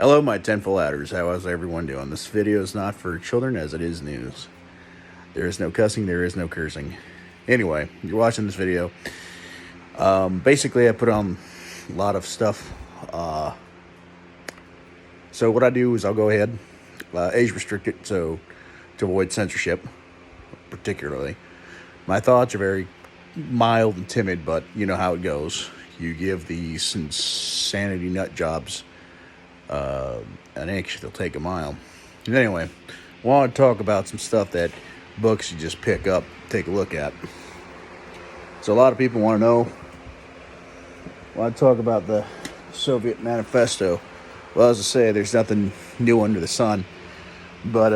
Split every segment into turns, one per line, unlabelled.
Hello, my tenfold adders. How is everyone doing? This video is not for children as it is news. There is no cussing, there is no cursing. Anyway, you're watching this video. Basically, I put on a lot of stuff. So what I do is I'll go ahead, age restrict it, so to avoid censorship, particularly. My thoughts are very mild and timid, but you know how it goes. You give these insanity nut jobs an inch, they'll take a mile. And anyway, I want to talk about some stuff that books you just pick up, take a look at. So a lot of people want to know. I talk about the Soviet Manifesto. Well, as I say, there's nothing new under the sun. But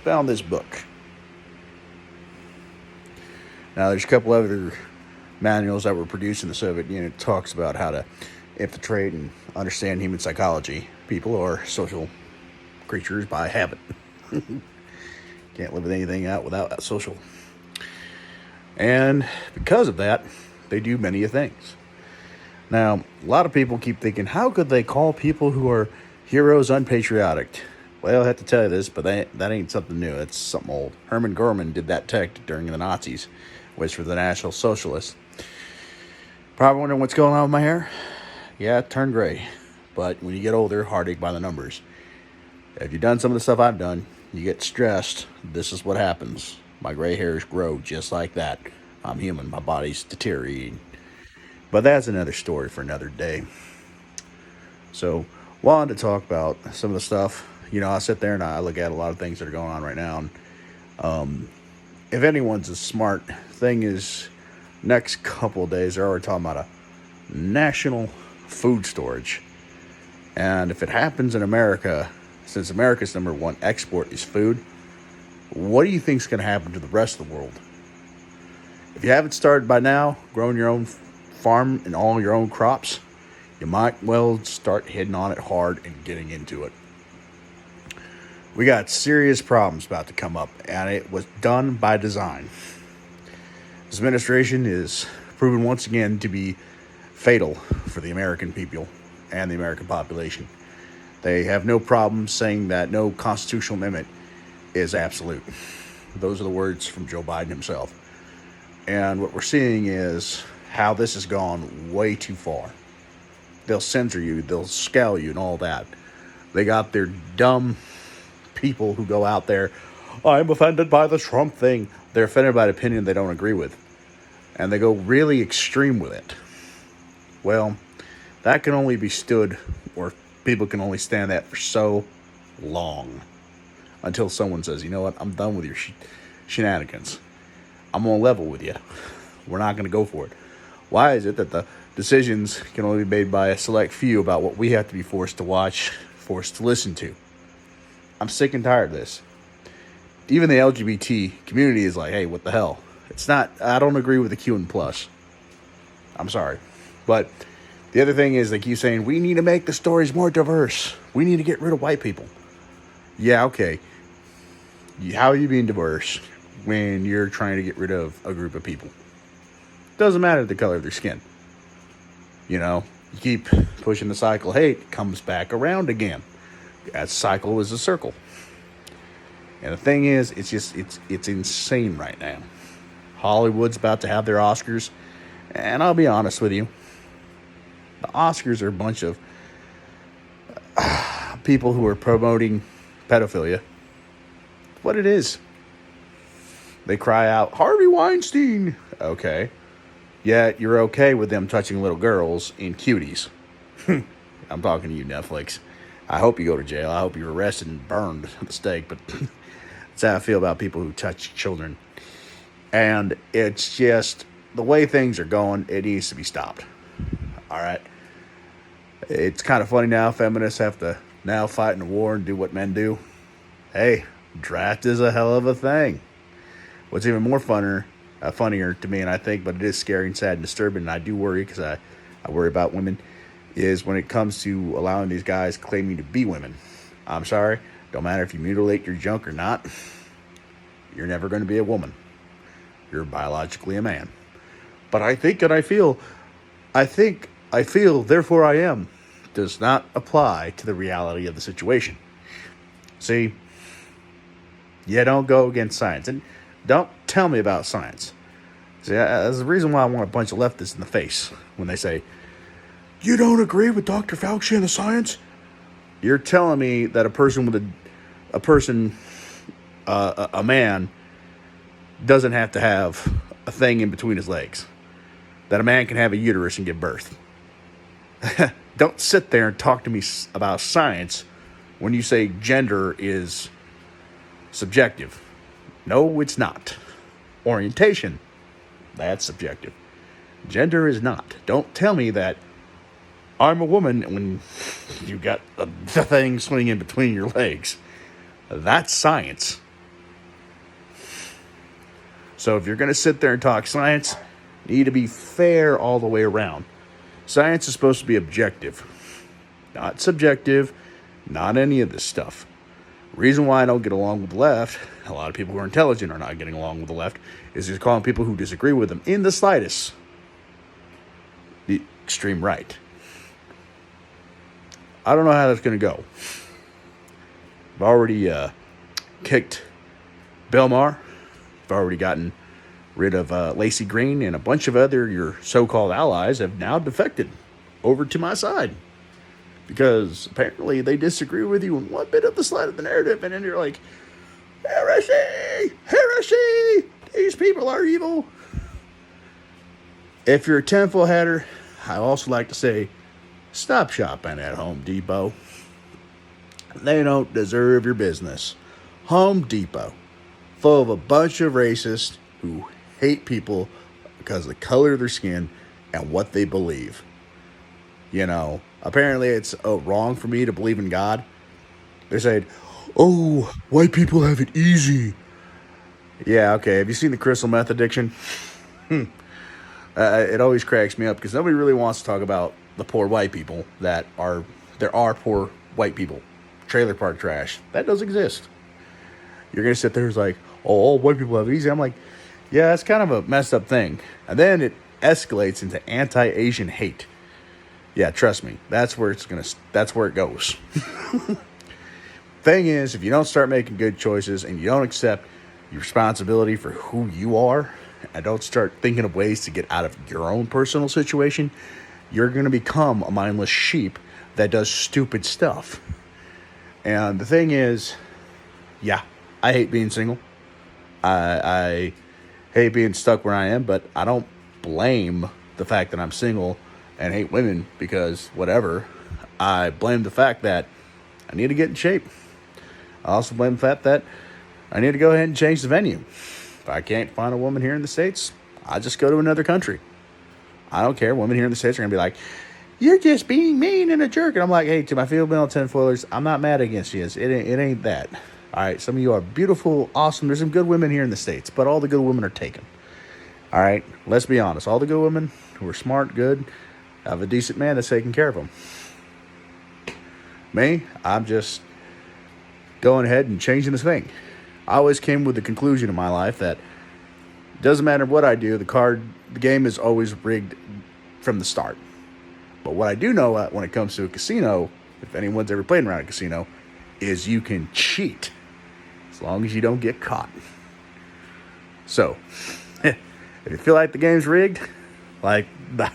found this book. Now, there's a couple other manuals that were produced in the Soviet Union. It talks about how to infiltrate and understand human psychology. People are social creatures by habit. Can't live with anything out without social. And because of that, they do many things. Now, a lot of people keep thinking, how could they call people who are heroes unpatriotic? Well, I have to tell you this, but that ain't something new. It's something old. Hermann Goering did that tactic during the Nazis, which were the National Socialists. Probably wondering what's going on with my hair? Yeah, it turned gray. But when you get older, heartache by the numbers. If you've done some of the stuff I've done, you get stressed, this is what happens. My gray hairs grow just like that. I'm human. My body's deteriorating. But that's another story for another day. So, wanted to talk about some of the stuff. You know, I sit there and I look at a lot of things that are going on right now. And if anyone's a smart thing is, next couple of days, they're already talking about a national food storage. And if it happens in America, since America's number one export is food, what do you think is going to happen to the rest of the world? If you haven't started by now, growing your own farm and all your own crops, you might well start hitting on it hard and getting into it. We got serious problems about to come up, and it was done by design. This administration is proven once again to be fatal for the American people and the American population. They have no problem saying that no constitutional amendment is absolute. Those are the words from Joe Biden himself. And what we're seeing is how this has gone way too far. They'll censor you, they'll scowl you and all that. They got their dumb people who go out there, I'm offended by the Trump thing. They're offended by an opinion they don't agree with. And they go really extreme with it. Well, that can only be stood, or people can only stand that for so long. Until someone says, you know what, I'm done with your shenanigans. I'm going to level with you. We're not going to go for it. Why is it that the decisions can only be made by a select few about what we have to be forced to watch, forced to listen to? I'm sick and tired of this. Even the LGBT community is like, hey, what the hell? It's not, I don't agree with the Q and plus. I'm sorry. But the other thing is they keep saying, we need to make the stories more diverse. We need to get rid of white people. Yeah, okay. How are you being diverse when you're trying to get rid of a group of people? Doesn't matter the color of their skin. You know, you keep pushing the cycle. Hey, it comes back around again. That cycle is a circle. And the thing is, it's insane right now. Hollywood's about to have their Oscars. And I'll be honest with you. The Oscars are a bunch of people who are promoting pedophilia. What it is. They cry out, Harvey Weinstein. Okay. Yet you're okay with them touching little girls in cuties. I'm talking to you, Netflix. I hope you go to jail. I hope you're arrested and burned at the stake. But that's how I feel about people who touch children. And it's just, the way things are going, it needs to be stopped. All right. It's kind of funny now. Feminists have to now fight in a war and do what men do. Hey, draft is a hell of a thing. What's even more funnier to me, and I think, but it is scary and sad and disturbing, and I do worry because I worry about women, is when it comes to allowing these guys claiming to be women. I'm sorry. Don't matter if you mutilate your junk or not. You're never going to be a woman. You're biologically a man. But I think and I feel, therefore I am. does not apply to the reality of the situation. See, you don't go against science. And don't tell me about science. See, that's the reason why I want a bunch of leftists in the face when they say, you don't agree with Dr. Fauci and the science? You're telling me that a man doesn't have to have a thing in between his legs. That a man can have a uterus and give birth. Don't sit there and talk to me about science when you say gender is subjective. No, it's not. Orientation, that's subjective. Gender is not. Don't tell me that I'm a woman when you got the thing swinging between your legs. That's science. So if you're going to sit there and talk science, you need to be fair all the way around. Science is supposed to be objective, not subjective, not any of this stuff. Reason why I don't get along with the left, a lot of people who are intelligent are not getting along with the left, is just calling people who disagree with them in the slightest the extreme right. I don't know how that's going to go. I've already kicked Bill Maher. I've already gotten rid of Lacey Green, and a bunch of other your so-called allies have now defected over to my side. Because apparently they disagree with you in one bit of the side of the narrative, and then you're like, heresy! Heresy! These people are evil. If you're a tinfoil hatter, I also like to say, stop shopping at Home Depot. They don't deserve your business. Home Depot, full of a bunch of racists who hate people because of the color of their skin and what they believe. You know, apparently it's wrong for me to believe in God. They're saying, oh, white people have it easy. Yeah, okay. Have you seen the crystal meth addiction? It always cracks me up because nobody really wants to talk about the poor white people there are poor white people. Trailer park trash. That does exist. You're going to sit there and like, oh, all white people have it easy. I'm like, yeah, that's kind of a messed up thing. And then it escalates into anti-Asian hate. Yeah, trust me. That's where it goes. Thing is, if you don't start making good choices and you don't accept your responsibility for who you are and don't start thinking of ways to get out of your own personal situation, you're going to become a mindless sheep that does stupid stuff. And the thing is, yeah, I hate being single. I hate being stuck where I am, but I don't blame the fact that I'm single and hate women because whatever. I blame the fact that I need to get in shape. I also blame the fact that I need to go ahead and change the venue. If I can't find a woman here in the States, I'll just go to another country. I don't care. Women here in the States are going to be like, you're just being mean and a jerk. And I'm like, hey, to my female tinfoilers, I'm not mad against you. It ain't that. All right, some of you are beautiful, awesome. There's some good women here in the States, but all the good women are taken. All right, let's be honest. All the good women who are smart, good, have a decent man that's taking care of them. Me, I'm just going ahead and changing this thing. I always came with the conclusion in my life that it doesn't matter what I do, the game is always rigged from the start. But what I do know when it comes to a casino, if anyone's ever played around a casino, is you can cheat as long as you don't get caught. So, if you feel like the game's rigged, like the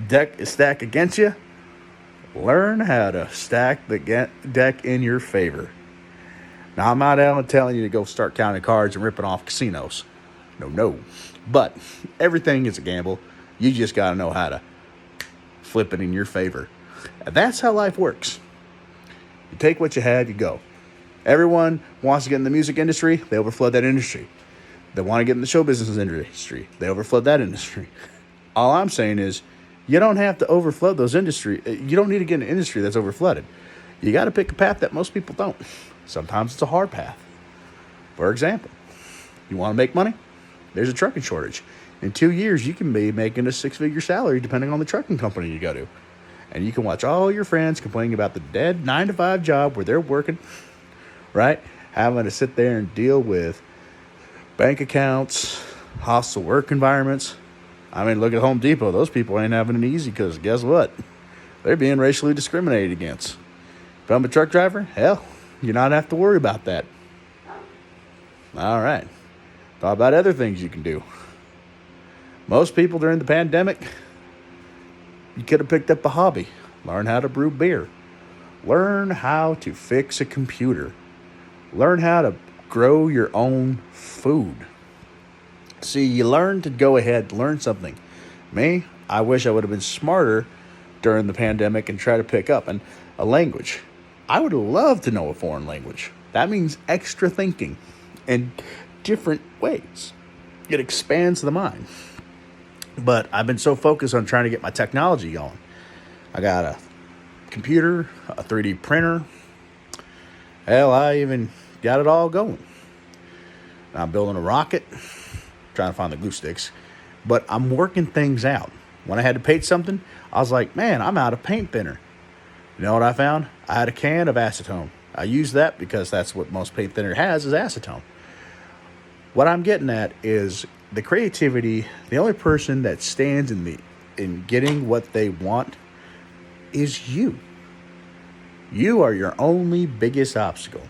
deck is stacked against you, learn how to stack the deck in your favor. Now, I'm not out telling you to go start counting cards and ripping off casinos. No. But everything is a gamble. You just got to know how to flip it in your favor. And that's how life works. You take what you had, you go. Everyone wants to get in the music industry, they overflood that industry. They want to get in the show business industry, they overflood that industry. All I'm saying is, you don't have to overflood those industry. You don't need to get in an industry that's overflooded. You got to pick a path that most people don't. Sometimes it's a hard path. For example, you want to make money? There's a trucking shortage. In 2 years, you can be making a 6-figure salary depending on the trucking company you go to. And you can watch all your friends complaining about the dead 9-to-5 job where they're working, right? Having to sit there and deal with bank accounts, hostile work environments. I mean, look at Home Depot. Those people ain't having it easy because guess what? They're being racially discriminated against. If I'm a truck driver, hell, you not have to worry about that. All right. Talk about other things you can do. Most people during the pandemic, you could have picked up a hobby. Learn how to brew beer. Learn how to fix a computer. Learn how to grow your own food. See, you learn to go ahead, learn something. Me, I wish I would have been smarter during the pandemic and try to pick up a language. I would love to know a foreign language. That means extra thinking in different ways. It expands the mind. But I've been so focused on trying to get my technology going. I got a computer, a 3D printer. Hell, I even got it all going. I'm building a rocket, trying to find the glue sticks. But I'm working things out. When I had to paint something, I was like, man, I'm out of paint thinner. You know what I found? I had a can of acetone. I used that because that's what most paint thinner has is acetone. What I'm getting at is the creativity. The only person that stands in getting what they want is you. You are your only biggest obstacle.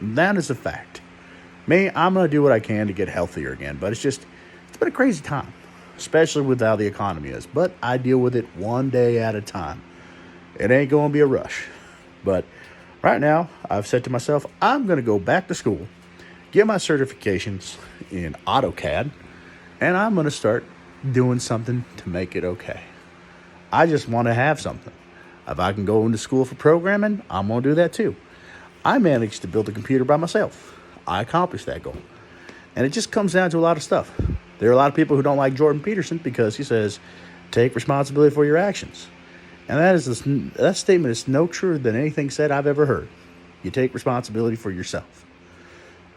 And that is a fact. Me, I'm going to do what I can to get healthier again. But it's been a crazy time, especially with how the economy is. But I deal with it one day at a time. It ain't going to be a rush. But right now, I've said to myself, I'm going to go back to school, get my certifications in AutoCAD, and I'm going to start doing something to make it okay. I just want to have something. If I can go into school for programming, I'm going to do that too. I managed to build a computer by myself. I accomplished that goal. And it just comes down to a lot of stuff. There are a lot of people who don't like Jordan Peterson because he says, take responsibility for your actions. And that statement is no truer than anything said I've ever heard. You take responsibility for yourself.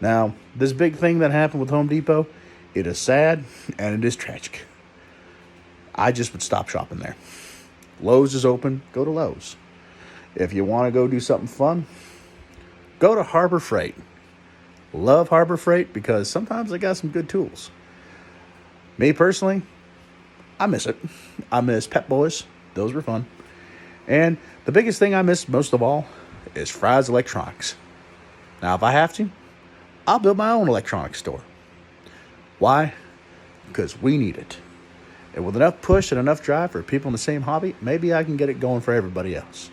Now, this big thing that happened with Home Depot, it is sad and it is tragic. I just would stop shopping there. Lowe's is open, go to Lowe's. If you want to go do something fun, go to Harbor Freight. Love Harbor Freight because sometimes they got some good tools. Me personally, I miss it. I miss Pep Boys. Those were fun. And the biggest thing I miss most of all is Fry's Electronics. Now, if I have to, I'll build my own electronics store. Why? Because we need it. And with enough push and enough drive for people in the same hobby, maybe I can get it going for everybody else.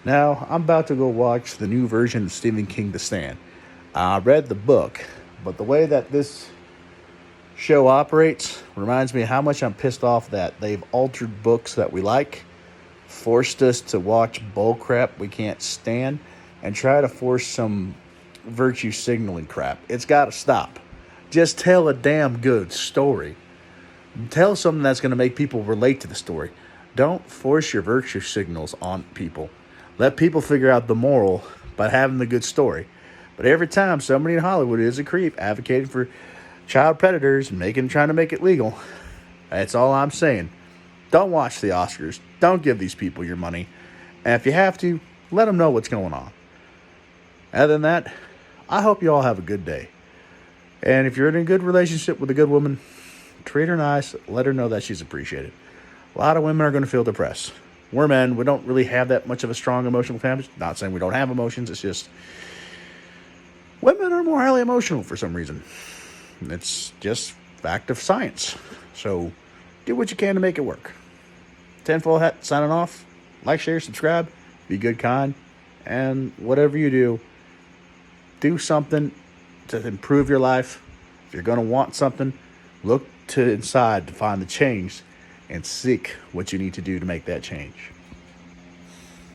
Now, I'm about to go watch the new version of Stephen King, The Stand. I read the book, but the way that this show operates reminds me how much I'm pissed off that they've altered books that we like, forced us to watch bullcrap we can't stand, and try to force some virtue signaling crap. It's got to stop. Just tell a damn good story. Tell something that's going to make people relate to the story. Don't force your virtue signals on people. Let people figure out the moral by having the good story. But every time somebody in Hollywood is a creep advocating for child predators and trying to make it legal, that's all I'm saying. Don't watch the Oscars. Don't give these people your money. And if you have to, let them know what's going on. Other than that, I hope you all have a good day. And if you're in a good relationship with a good woman, treat her nice. Let her know that she's appreciated. A lot of women are going to feel depressed. We're men. We don't really have that much of a strong emotional family. Not saying we don't have emotions. It's just women are more highly emotional for some reason. It's just fact of science. So do what you can to make it work. Tenfold Hat signing off. Like, share, subscribe. Be good, kind. And whatever you do something to improve your life. If you're going to want something, look to inside to find the change and seek what you need to do to make that change.